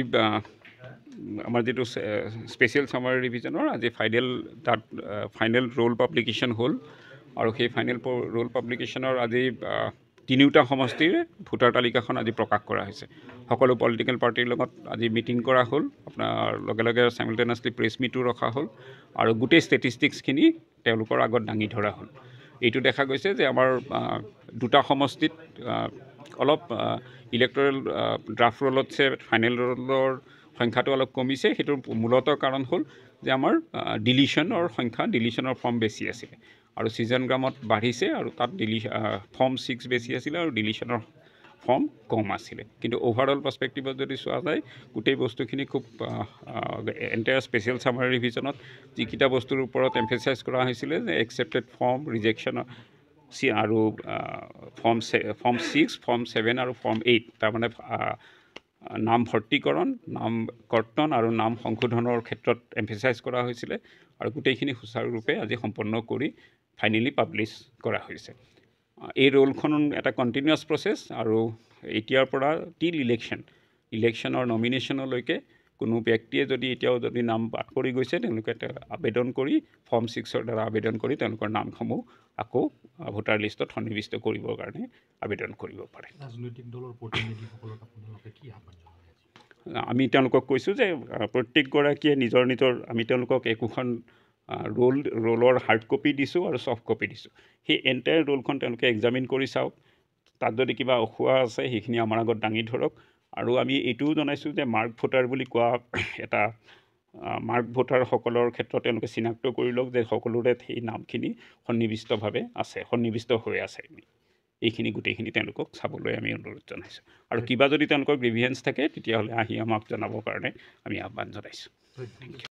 আমাৰ যেটো স্পেচিয়েল সামাৰী ৰিভিজনৰ আজি ফাইনেল ৰোল পাব্লিকেশ্যন হ'ল আৰু সেই ফাইনেল ৰোল পাব্লিকেশ্যনৰ আজি তিনিওটা সমষ্টিৰ ভোটাৰ তালিকাখন আজি প্ৰকাশ কৰা হৈছে সকলো পলিটিকেল পাৰ্টিৰ লগত আজি মিটিং কৰা হ'ল আপোনাৰ লগে লগে সাইমultaneously প্ৰেছ মিটো ৰখা হ'ল আৰু গোটেই ষ্টেটিষ্টিক্সখিনি তেওঁলোকৰ আগত দাঙি ধৰা হ'ল এইটো দেখা গৈছে যে আমাৰ দুটা সমষ্টিত অলপ ইলেক্টৰেল ড্ৰাফট ৰোলতছে ফাইনেল ৰোলৰ সংখ্যাটো অলপ কমিছে হেতুৰ মূলত কাৰণ হ'ল যে আমাৰ ডিলিশনৰ সংখ্যা ডিলিশনৰ ফৰ্ম বেছি আছিল আৰু সিজন গ্ৰামত বাঢ়িছে আৰু তাত ফৰ্ম 6 বেছি আছিল আৰু ডিলিশনৰ ফৰ্ম কম আছিল কিন্তু ওভাৰঅল পাৰ্সপেক্টিভত যদি চোৱা যায় গোটেই বস্তুখিনি খুব এন্টায়াৰ স্পেচিয়েল সামাৰী ৰিভিজনত যিকিটা বস্তুৰ ওপৰত এমফেসাইজ কৰা হৈছিল যে একসেপ্টেড ফৰ্ম ৰিজেকশন আৰু ফৰ্ম 6 ফৰ্ম 7 আৰু ফৰ্ম 8 তাৰ মানে নাম ভৰ্তিকৰণ নাম কৰ্তন আৰু নাম সংশোধনৰ ক্ষেত্ৰত এমফেসাইজ কৰা হৈছিল আৰু গোটেইখিনি সুচাৰুৰূপে আজি সম্পন্ন কৰি ফাইনেলি পাব্লিছ কৰা হৈছে এই ৰোলখন এটা কন্টিনিউয়াছ প্ৰসেস আৰু এতিয়াৰ পৰা টিল ইলেকশ্যনৰ নমিনেশ্যনলৈকে কোনো ব্যক্তিয়ে যদি এতিয়াও যদি নাম বাদ পৰি গৈছে তেওঁলোকে আবেদন কৰি ফৰ্ম 6ৰ দ্বাৰা আবেদন কৰি তেওঁলোকৰ নামসমূহ আকৌ ভোটাৰ লিষ্টত সন্নিবিষ্ট কৰিবৰ কাৰণে আবেদন কৰিব পাৰে ৰাজনৈতিক দলৰ প্ৰতিনিধিসকলক আপোনালোকে কি আহ্বান জনায় আমি তেওঁলোকক কৈছোঁ যে প্ৰত্যেকগৰাকীয়ে নিজৰ আমি তেওঁলোকক একোখন ৰোলৰ হাৰ্ড কপি দিছোঁ আৰু সফট কপি দিছোঁ সেই এণ্টায়াৰ ৰোলখন তেওঁলোকে এক্সামিন কৰি চাওক তাত যদি কিবা অখুৱা আছে সেইখিনি আমাৰ আগত দাঙি ধৰক আৰু আমি এইটোও জনাইছোঁ যে মাৰ্ক ভোটাৰ বুলি কোৱা এটা মাৰ্ক ভোটাৰসকলৰ ক্ষেত্ৰত তেওঁলোকে চিনাক্ত কৰি লওক যে সকলোৰে সেই নামখিনি সন্নিবিষ্ট হৈ আছে এইখিনি গোটেইখিনি তেওঁলোকক চাবলৈ আমি অনুৰোধ জনাইছোঁ আৰু কিবা যদি তেওঁলোকৰ গ্ৰিভিয়েন্স থাকে তেতিয়াহ'লে আহি আমাক জনাবৰ কাৰণে আমি আহ্বান জনাইছোঁ